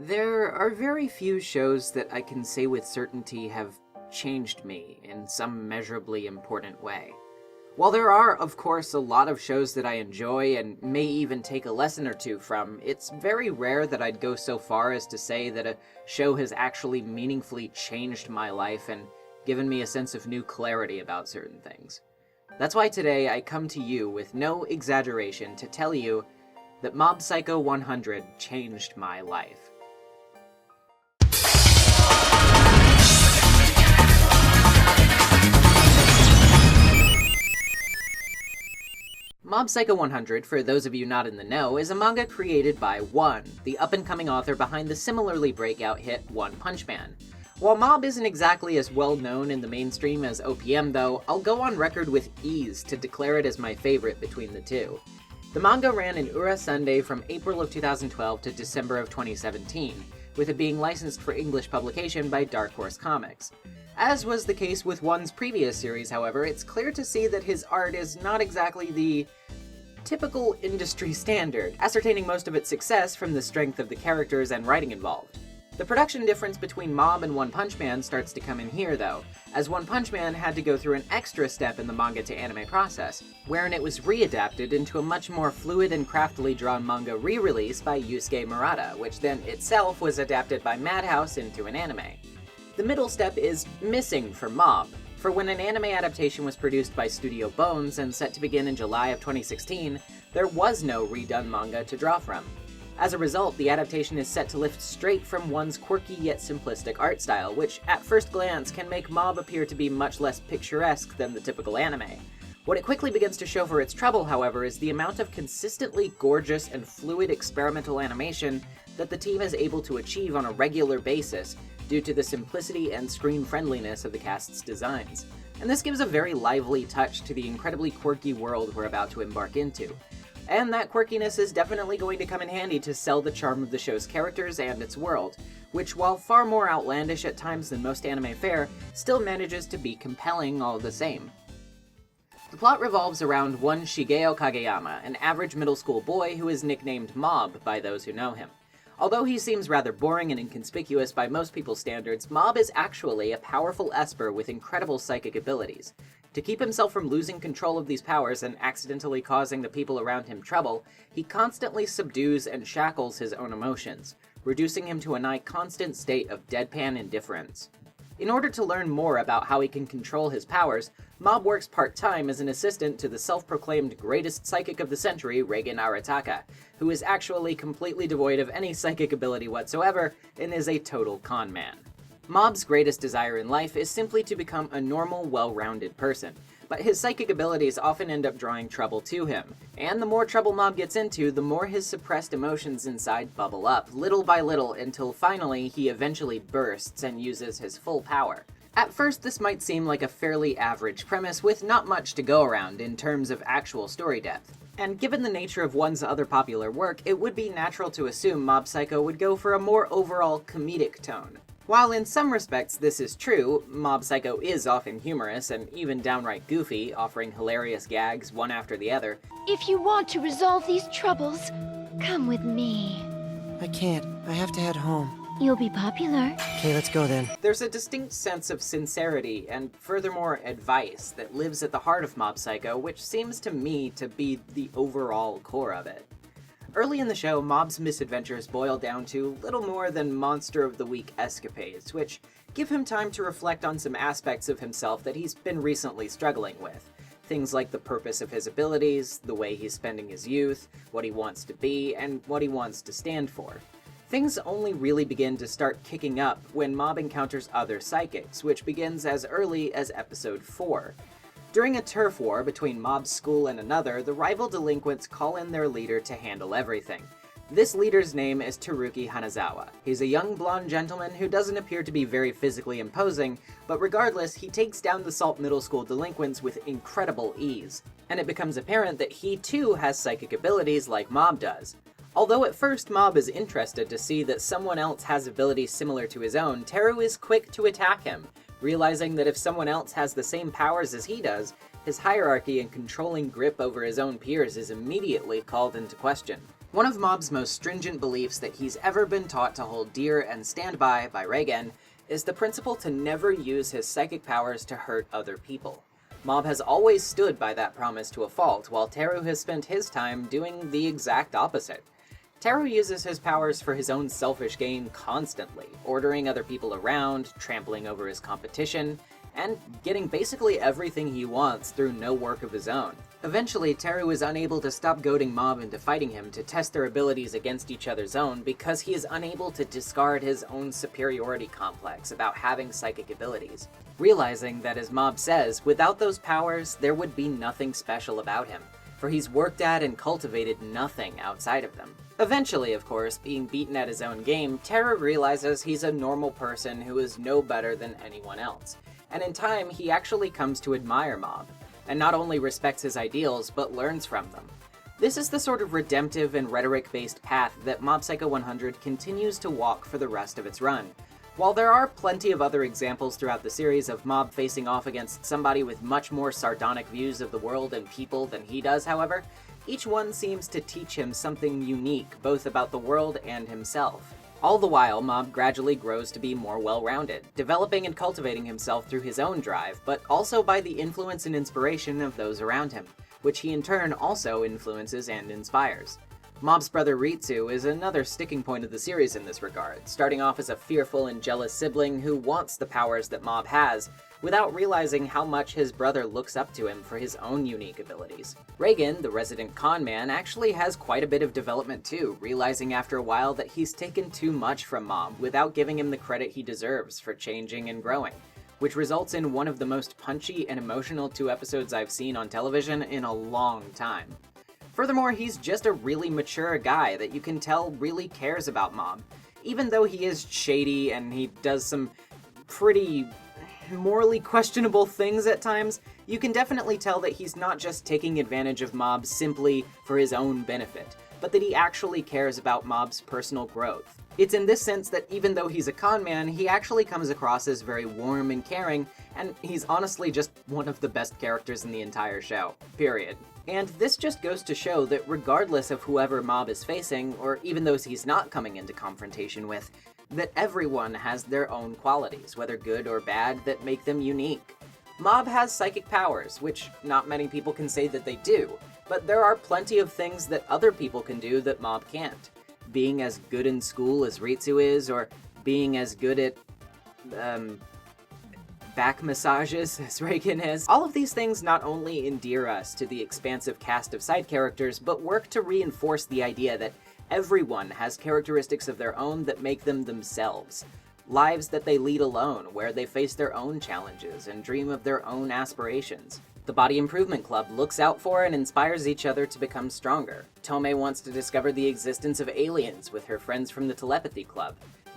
There are very few shows that I can say with certainty have changed me in some measurably important way. While there are, of course, a lot of shows that I enjoy and may even take a lesson or two from, it's very rare that I'd go so far as to say that a show has actually meaningfully changed my life and given me a sense of new clarity about certain things. That's why today I come to you with no exaggeration to tell you that Mob Psycho 100 changed my life. Mob Psycho 100, for those of you not in the know, is a manga created by One, the up-and-coming author behind the similarly breakout hit One Punch Man. While Mob isn't exactly as well known in the mainstream as OPM though, I'll go on record with ease to declare it as my favorite between the two. The manga ran in Ura Sunday from April of 2012 to December of 2017, with it being licensed for English publication by Dark Horse Comics. As was the case with One's previous series, however, it's clear to see that his art is not exactly the typical industry standard, ascertaining most of its success from the strength of the characters and writing involved. The production difference between Mob and One Punch Man starts to come in here, though, as One Punch Man had to go through an extra step in the manga to anime process, wherein it was readapted into a much more fluid and craftily drawn manga re-release by Yusuke Murata, which then itself was adapted by Madhouse into an anime. The middle step is missing for Mob, for when an anime adaptation was produced by Studio Bones and set to begin in July of 2016, there was no redone manga to draw from. As a result, the adaptation is set to lift straight from One's quirky yet simplistic art style, which at first glance can make Mob appear to be much less picturesque than the typical anime. What it quickly begins to show for its trouble, however, is the amount of consistently gorgeous and fluid experimental animation that the team is able to achieve on a regular basis, due to the simplicity and screen-friendliness of the cast's designs. And this gives a very lively touch to the incredibly quirky world we're about to embark into. And that quirkiness is definitely going to come in handy to sell the charm of the show's characters and its world, which, while far more outlandish at times than most anime fare, still manages to be compelling all the same. The plot revolves around one Shigeo Kageyama, an average middle school boy who is nicknamed Mob by those who know him. Although he seems rather boring and inconspicuous by most people's standards, Mob is actually a powerful esper with incredible psychic abilities. To keep himself from losing control of these powers and accidentally causing the people around him trouble, he constantly subdues and shackles his own emotions, reducing him to a nigh constant state of deadpan indifference. In order to learn more about how he can control his powers, Mob works part-time as an assistant to the self-proclaimed greatest psychic of the century, Reigen Arataka, who is actually completely devoid of any psychic ability whatsoever and is a total con man. Mob's greatest desire in life is simply to become a normal, well-rounded person, but his psychic abilities often end up drawing trouble to him, and the more trouble Mob gets into, the more his suppressed emotions inside bubble up, little by little, until finally he eventually bursts and uses his full power. At first, this might seem like a fairly average premise with not much to go around in terms of actual story depth. And given the nature of One's other popular work, it would be natural to assume Mob Psycho would go for a more overall comedic tone. While in some respects this is true, Mob Psycho is often humorous and even downright goofy, offering hilarious gags one after the other. If you want to resolve these troubles, come with me. I can't. I have to head home. You'll be popular. Okay, let's go then. There's a distinct sense of sincerity and furthermore advice that lives at the heart of Mob Psycho, which seems to me to be the overall core of it. Early in the show, Mob's misadventures boil down to little more than Monster of the Week escapades, which give him time to reflect on some aspects of himself that he's been recently struggling with. Things like the purpose of his abilities, the way he's spending his youth, what he wants to be, and what he wants to stand for. Things only really begin to start kicking up when Mob encounters other psychics, which begins as early as episode 4. During a turf war between Mob's school and another, the rival delinquents call in their leader to handle everything. This leader's name is Teruki Hanazawa. He's a young blonde gentleman who doesn't appear to be very physically imposing, but regardless, he takes down the Salt Middle School delinquents with incredible ease. And it becomes apparent that he too has psychic abilities like Mob does. Although at first Mob is interested to see that someone else has abilities similar to his own, Teru is quick to attack him, realizing that if someone else has the same powers as he does, his hierarchy and controlling grip over his own peers is immediately called into question. One of Mob's most stringent beliefs that he's ever been taught to hold dear and stand by Reigen is the principle to never use his psychic powers to hurt other people. Mob has always stood by that promise to a fault, while Teru has spent his time doing the exact opposite. Teru uses his powers for his own selfish gain constantly, ordering other people around, trampling over his competition, and getting basically everything he wants through no work of his own. Eventually, Teru is unable to stop goading Mob into fighting him to test their abilities against each other's own because he is unable to discard his own superiority complex about having psychic abilities. Realizing that, as Mob says, without those powers, there would be nothing special about him, for he's worked at and cultivated nothing outside of them. Eventually, of course, being beaten at his own game, Teru realizes he's a normal person who is no better than anyone else. And in time, he actually comes to admire Mob, and not only respects his ideals, but learns from them. This is the sort of redemptive and rhetoric-based path that Mob Psycho 100 continues to walk for the rest of its run. While there are plenty of other examples throughout the series of Mob facing off against somebody with much more sardonic views of the world and people than he does, however, each one seems to teach him something unique, both about the world and himself. All the while, Mob gradually grows to be more well-rounded, developing and cultivating himself through his own drive, but also by the influence and inspiration of those around him, which he in turn also influences and inspires. Mob's brother Ritsu is another sticking point of the series in this regard, starting off as a fearful and jealous sibling who wants the powers that Mob has, without realizing how much his brother looks up to him for his own unique abilities. Reigen, the resident con man, actually has quite a bit of development too, realizing after a while that he's taken too much from Mob without giving him the credit he deserves for changing and growing, which results in one of the most punchy and emotional 2 episodes I've seen on television in a long time. Furthermore, he's just a really mature guy that you can tell really cares about Mob. Even though he is shady and he does some pretty morally questionable things at times, you can definitely tell that he's not just taking advantage of Mob simply for his own benefit, but that he actually cares about Mob's personal growth. It's in this sense that even though he's a con man, he actually comes across as very warm and caring, and he's honestly just one of the best characters in the entire show. Period. And this just goes to show that regardless of whoever Mob is facing, or even those he's not coming into confrontation with, that everyone has their own qualities, whether good or bad, that make them unique. Mob has psychic powers, which not many people can say that they do, but there are plenty of things that other people can do that Mob can't. Being as good in school as Ritsu is, or being as good at, back massages as Reigen is. All of these things not only endear us to the expansive cast of side characters, but work to reinforce the idea that everyone has characteristics of their own that make them themselves. Lives that they lead alone, where they face their own challenges and dream of their own aspirations. The Body Improvement Club looks out for and inspires each other to become stronger. Tome wants to discover the existence of aliens with her friends from the Telepathy Club.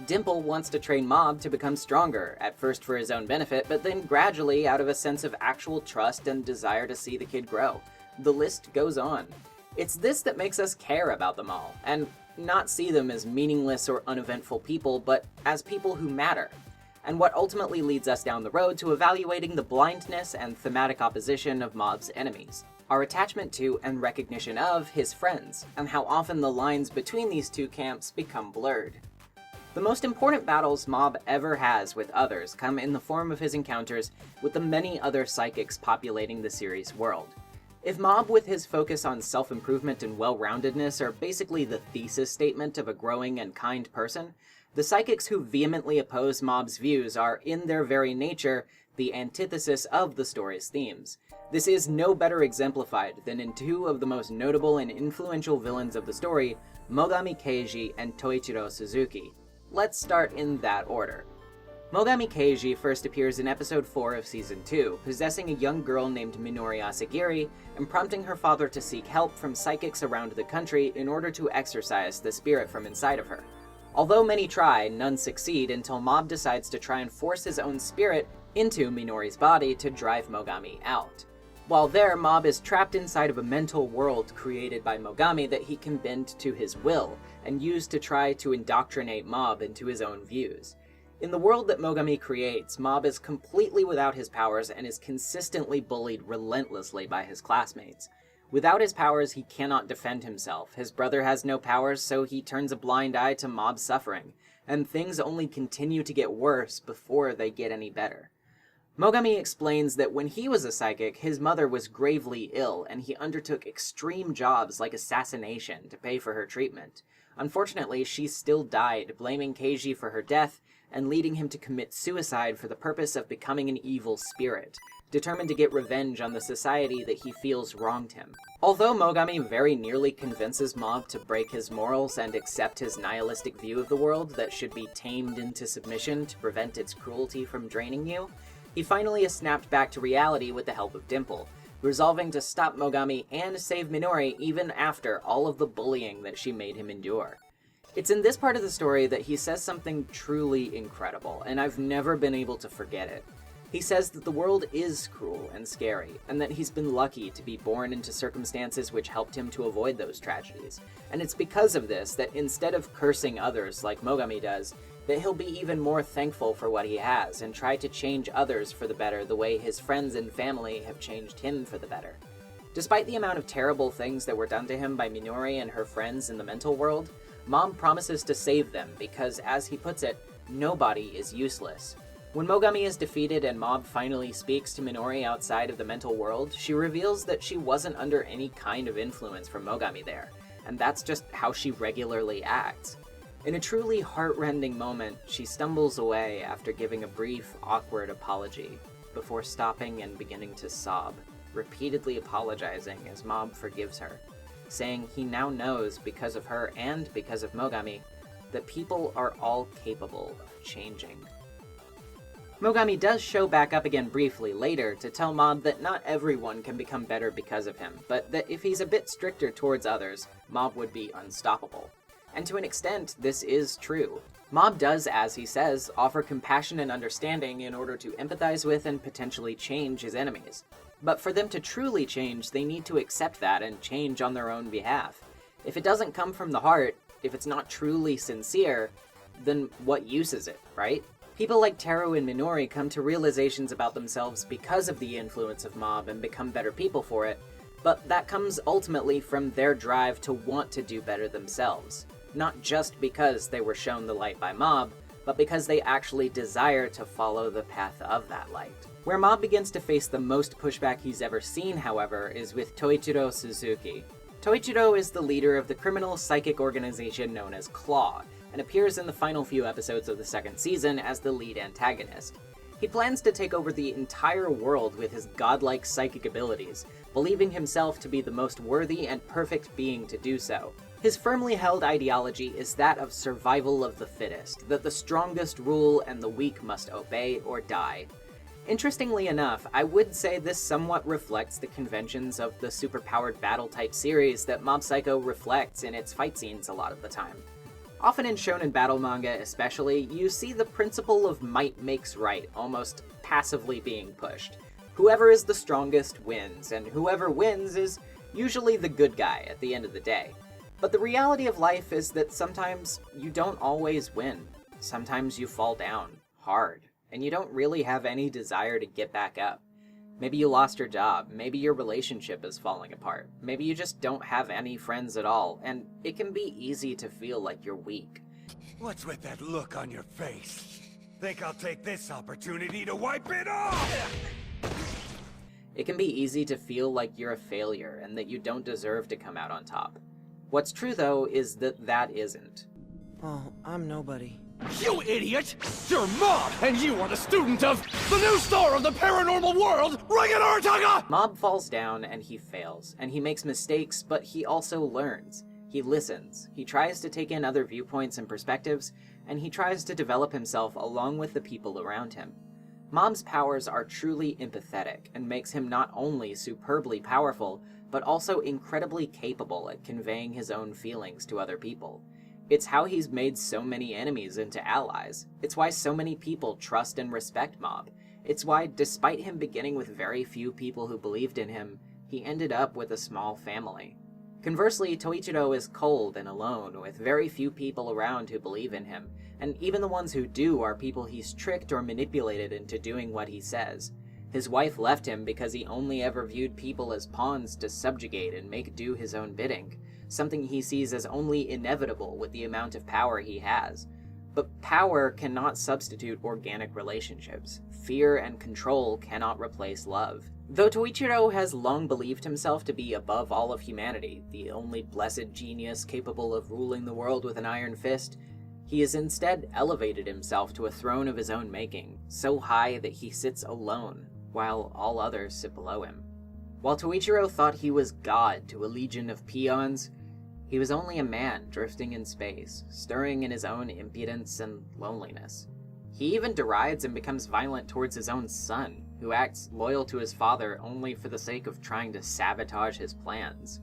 Dimple wants to train Mob to become stronger, at first for his own benefit, but then gradually out of a sense of actual trust and desire to see the kid grow. The list goes on. It's this that makes us care about them all, and not see them as meaningless or uneventful people, but as people who matter, and what ultimately leads us down the road to evaluating the blindness and thematic opposition of Mob's enemies, our attachment to and recognition of his friends, and how often the lines between these two camps become blurred. The most important battles Mob ever has with others come in the form of his encounters with the many other psychics populating the series' world. If Mob, with his focus on self-improvement and well-roundedness, are basically the thesis statement of a growing and kind person, the psychics who vehemently oppose Mob's views are, in their very nature, the antithesis of the story's themes. This is no better exemplified than in 2 of the most notable and influential villains of the story, Mogami Keiji and Toichiro Suzuki. Let's start in that order. Mogami Keiji first appears in episode 4 of season 2, possessing a young girl named Minori Asagiri and prompting her father to seek help from psychics around the country in order to exorcise the spirit from inside of her. Although many try, none succeed until Mob decides to try and force his own spirit into Minori's body to drive Mogami out. While there, Mob is trapped inside of a mental world created by Mogami that he can bend to his will, and use to try to indoctrinate Mob into his own views. In the world that Mogami creates, Mob is completely without his powers and is consistently bullied relentlessly by his classmates. Without his powers, he cannot defend himself. His brother has no powers, so he turns a blind eye to Mob's suffering, and things only continue to get worse before they get any better. Mogami explains that when he was a psychic, his mother was gravely ill, and he undertook extreme jobs like assassination to pay for her treatment. Unfortunately, she still died, blaming Keiji for her death, and leading him to commit suicide for the purpose of becoming an evil spirit, determined to get revenge on the society that he feels wronged him. Although Mogami very nearly convinces Mob to break his morals and accept his nihilistic view of the world that should be tamed into submission to prevent its cruelty from draining you, he finally is snapped back to reality with the help of Dimple, resolving to stop Mogami and save Minori even after all of the bullying that she made him endure. It's in this part of the story that he says something truly incredible, and I've never been able to forget it. He says that the world is cruel and scary, and that he's been lucky to be born into circumstances which helped him to avoid those tragedies. And it's because of this that instead of cursing others like Mogami does, that he'll be even more thankful for what he has and try to change others for the better the way his friends and family have changed him for the better. Despite the amount of terrible things that were done to him by Minori and her friends in the mental world, Mom promises to save them because, as he puts it, nobody is useless. When Mogami is defeated and Mob finally speaks to Minori outside of the mental world, she reveals that she wasn't under any kind of influence from Mogami there, and that's just how she regularly acts. In a truly heart-rending moment, she stumbles away after giving a brief, awkward apology, before stopping and beginning to sob, repeatedly apologizing as Mob forgives her, saying he now knows, because of her and because of Mogami, that people are all capable of changing. Mogami does show back up again briefly later to tell Mob that not everyone can become better because of him, but that if he's a bit stricter towards others, Mob would be unstoppable. And to an extent, this is true. Mob does, as he says, offer compassion and understanding in order to empathize with and potentially change his enemies. But for them to truly change, they need to accept that and change on their own behalf. If it doesn't come from the heart, if it's not truly sincere, then what use is it, right? People like Teru and Minori come to realizations about themselves because of the influence of Mob and become better people for it, but that comes ultimately from their drive to want to do better themselves. Not just because they were shown the light by Mob, but because they actually desire to follow the path of that light. Where Mob begins to face the most pushback he's ever seen, however, is with Toichiro Suzuki. Toichiro is the leader of the criminal psychic organization known as Claw, and appears in the final few episodes of the second season as the lead antagonist. He plans to take over the entire world with his godlike psychic abilities, believing himself to be the most worthy and perfect being to do so. His firmly held ideology is that of survival of the fittest, that the strongest rule and the weak must obey or die. Interestingly enough, I would say this somewhat reflects the conventions of the superpowered battle-type series that Mob Psycho reflects in its fight scenes a lot of the time. Often in shonen battle manga especially, you see the principle of might makes right almost passively being pushed. Whoever is the strongest wins, and whoever wins is usually the good guy at the end of the day. But the reality of life is that sometimes you don't always win. Sometimes you fall down, hard, and you don't really have any desire to get back up. Maybe you lost your job, maybe your relationship is falling apart, maybe you just don't have any friends at all, and it can be easy to feel like you're weak. What's with that look on your face? Think I'll take this opportunity to wipe it off! It can be easy to feel like you're a failure and that you don't deserve to come out on top. What's true, though, is that that isn't. Oh, I'm nobody. You idiot! You're Mob, and you are the student of the new star of the paranormal world, Regan Artaga! Mob falls down and he fails, and he makes mistakes, but he also learns. He listens, he tries to take in other viewpoints and perspectives, and he tries to develop himself along with the people around him. Mob's powers are truly empathetic, and makes him not only superbly powerful, but also incredibly capable at conveying his own feelings to other people. It's how he's made so many enemies into allies. It's why so many people trust and respect Mob. It's why, despite him beginning with very few people who believed in him, he ended up with a small family. Conversely, Toichiro is cold and alone, with very few people around who believe in him, and even the ones who do are people he's tricked or manipulated into doing what he says. His wife left him because he only ever viewed people as pawns to subjugate and make do his own bidding, something he sees as only inevitable with the amount of power he has. But power cannot substitute organic relationships. Fear and control cannot replace love. Though Toichiro has long believed himself to be above all of humanity, the only blessed genius capable of ruling the world with an iron fist, he has instead elevated himself to a throne of his own making, so high that he sits alone, while all others sit below him. While Toichiro thought he was God to a legion of peons, he was only a man drifting in space, stirring in his own impudence and loneliness. He even derides and becomes violent towards his own son, who acts loyal to his father only for the sake of trying to sabotage his plans.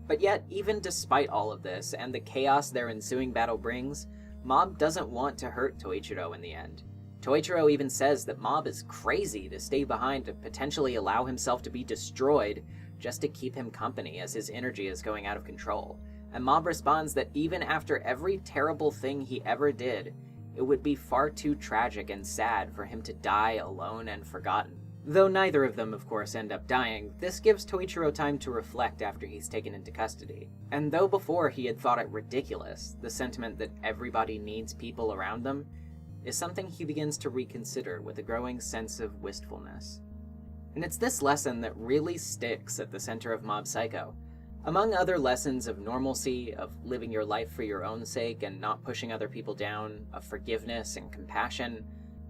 But yet, even despite all of this, and the chaos their ensuing battle brings, Mob doesn't want to hurt Toichiro in the end. Toichiro even says that Mob is crazy to stay behind to potentially allow himself to be destroyed just to keep him company as his energy is going out of control. And Mob responds that even after every terrible thing he ever did, it would be far too tragic and sad for him to die alone and forgotten. Though neither of them, of course, end up dying, this gives Toichiro time to reflect after he's taken into custody. And though before he had thought it ridiculous, the sentiment that everybody needs people around them is something he begins to reconsider with a growing sense of wistfulness. And it's this lesson that really sticks at the center of Mob Psycho. Among other lessons of normalcy, of living your life for your own sake and not pushing other people down, of forgiveness and compassion,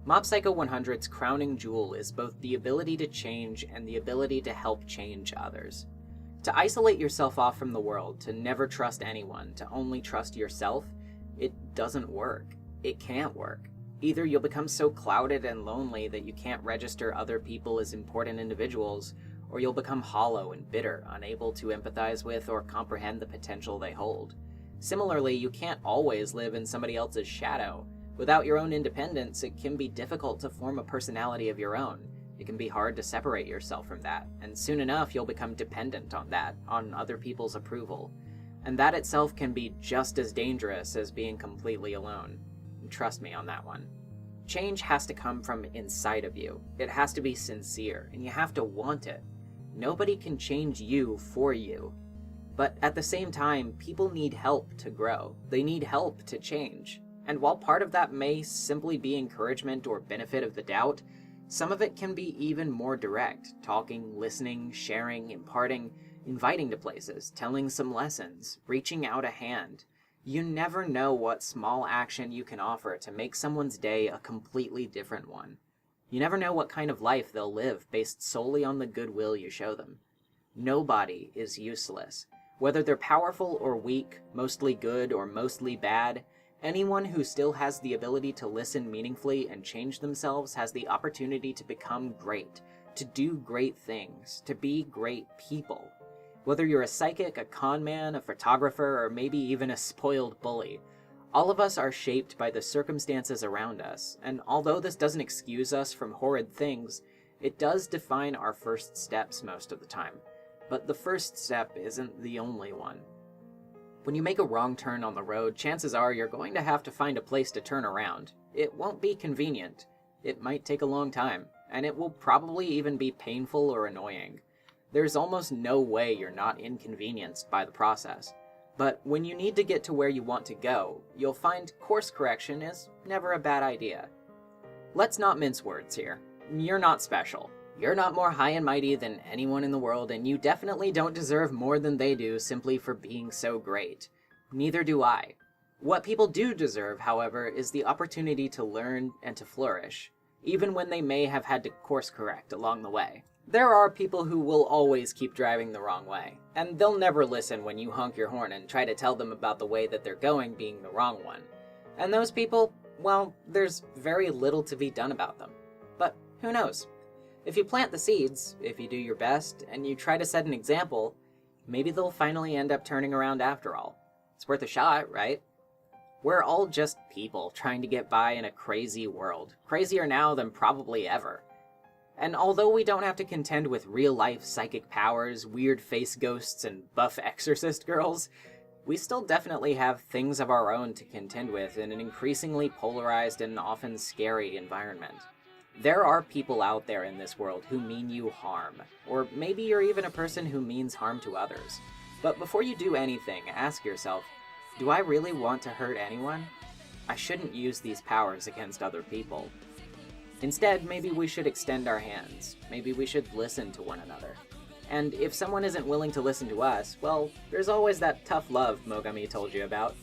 Mob Psycho 100's crowning jewel is both the ability to change and the ability to help change others. To isolate yourself off from the world, to never trust anyone, to only trust yourself, it doesn't work. It can't work. Either you'll become so clouded and lonely that you can't register other people as important individuals, or you'll become hollow and bitter, unable to empathize with or comprehend the potential they hold. Similarly, you can't always live in somebody else's shadow. Without your own independence, it can be difficult to form a personality of your own. It can be hard to separate yourself from that, and soon enough you'll become dependent on that, on other people's approval. And that itself can be just as dangerous as being completely alone. Trust me on that one. Change has to come from inside of you. It has to be sincere, and you have to want it. Nobody can change you for you. But at the same time, people need help to grow. They need help to change. And while part of that may simply be encouragement or benefit of the doubt, some of it can be even more direct, talking, listening, sharing, imparting, inviting to places, telling some lessons, reaching out a hand. You never know what small action you can offer to make someone's day a completely different one. You never know what kind of life they'll live based solely on the goodwill you show them. Nobody is useless. Whether they're powerful or weak, mostly good or mostly bad, anyone who still has the ability to listen meaningfully and change themselves has the opportunity to become great, to do great things, to be great people. Whether you're a psychic, a con man, a photographer, or maybe even a spoiled bully, all of us are shaped by the circumstances around us, and although this doesn't excuse us from horrid things, it does define our first steps most of the time. But the first step isn't the only one. When you make a wrong turn on the road, chances are you're going to have to find a place to turn around. It won't be convenient. It might take a long time, and it will probably even be painful or annoying. There's almost no way you're not inconvenienced by the process. But when you need to get to where you want to go, you'll find course correction is never a bad idea. Let's not mince words here. You're not special. You're not more high and mighty than anyone in the world, and you definitely don't deserve more than they do simply for being so great. Neither do I. What people do deserve, however, is the opportunity to learn and to flourish, even when they may have had to course correct along the way. There are people who will always keep driving the wrong way, and they'll never listen when you honk your horn and try to tell them about the way that they're going being the wrong one. And those people, well, there's very little to be done about them. But who knows? If you plant the seeds, if you do your best, and you try to set an example, maybe they'll finally end up turning around after all. It's worth a shot, right? We're all just people trying to get by in a crazy world. Crazier now than probably ever. And although we don't have to contend with real-life psychic powers, weird face ghosts, and buff exorcist girls, we still definitely have things of our own to contend with in an increasingly polarized and often scary environment. There are people out there in this world who mean you harm, or maybe you're even a person who means harm to others. But before you do anything, ask yourself, do I really want to hurt anyone? I shouldn't use these powers against other people. Instead, maybe we should extend our hands. Maybe we should listen to one another. And if someone isn't willing to listen to us, well, there's always that tough love Mogami told you about.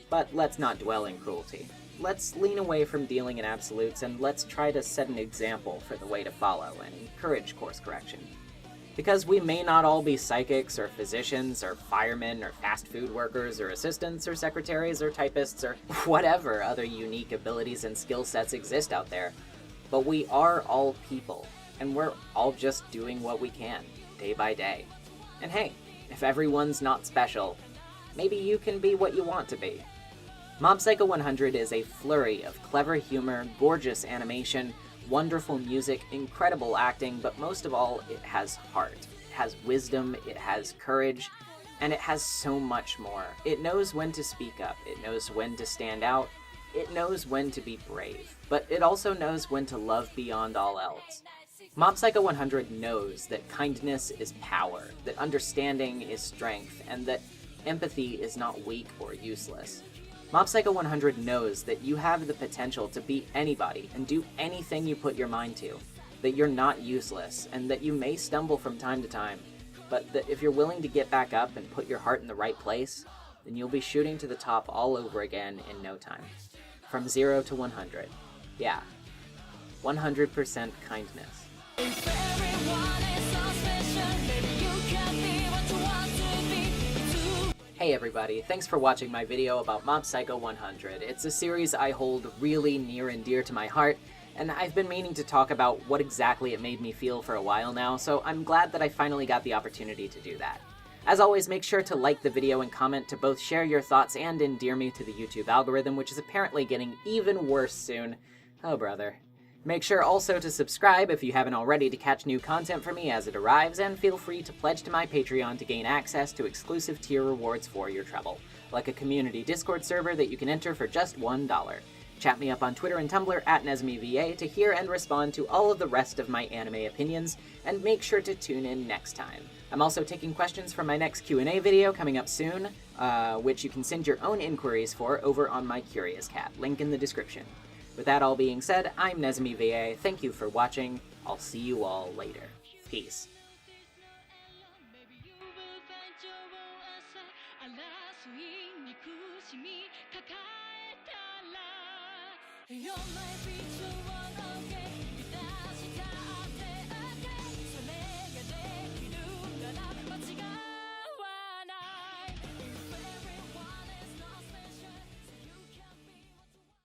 But let's not dwell in cruelty. Let's lean away from dealing in absolutes, and let's try to set an example for the way to follow and encourage course correction. Because we may not all be psychics, or physicians, or firemen, or fast food workers, or assistants, or secretaries, or typists, or whatever other unique abilities and skill sets exist out there, but we are all people, and we're all just doing what we can, day by day. And hey, if everyone's not special, maybe you can be what you want to be. Mob Psycho 100 is a flurry of clever humor, gorgeous animation, wonderful music, incredible acting, but most of all, it has heart. It has wisdom, it has courage, and it has so much more. It knows when to speak up, it knows when to stand out, it knows when to be brave, but it also knows when to love beyond all else. Mob Psycho 100 knows that kindness is power, that understanding is strength, and that empathy is not weak or useless. Mob Psycho 100 knows that you have the potential to beat anybody and do anything you put your mind to, that you're not useless, and that you may stumble from time to time, but that if you're willing to get back up and put your heart in the right place, then you'll be shooting to the top all over again in no time. From 0 to 100. Yeah. 100% kindness. Hey everybody, thanks for watching my video about Mob Psycho 100. It's a series I hold really near and dear to my heart, and I've been meaning to talk about what exactly it made me feel for a while now, so I'm glad that I finally got the opportunity to do that. As always, make sure to like the video and comment to both share your thoughts and endear me to the YouTube algorithm, which is apparently getting even worse soon. Oh brother. Make sure also to subscribe if you haven't already to catch new content from me as it arrives, and feel free to pledge to my Patreon to gain access to exclusive tier rewards for your trouble, like a community Discord server that you can enter for just $1. Chat me up on Twitter and Tumblr at NezumiVA to hear and respond to all of the rest of my anime opinions, and make sure to tune in next time. I'm also taking questions for my next Q&A video coming up soon, which you can send your own inquiries for over on my Curious Cat, link in the description. With that all being said, I'm NezumiVA, thank you for watching, I'll see you all later. Peace. Your life is so long,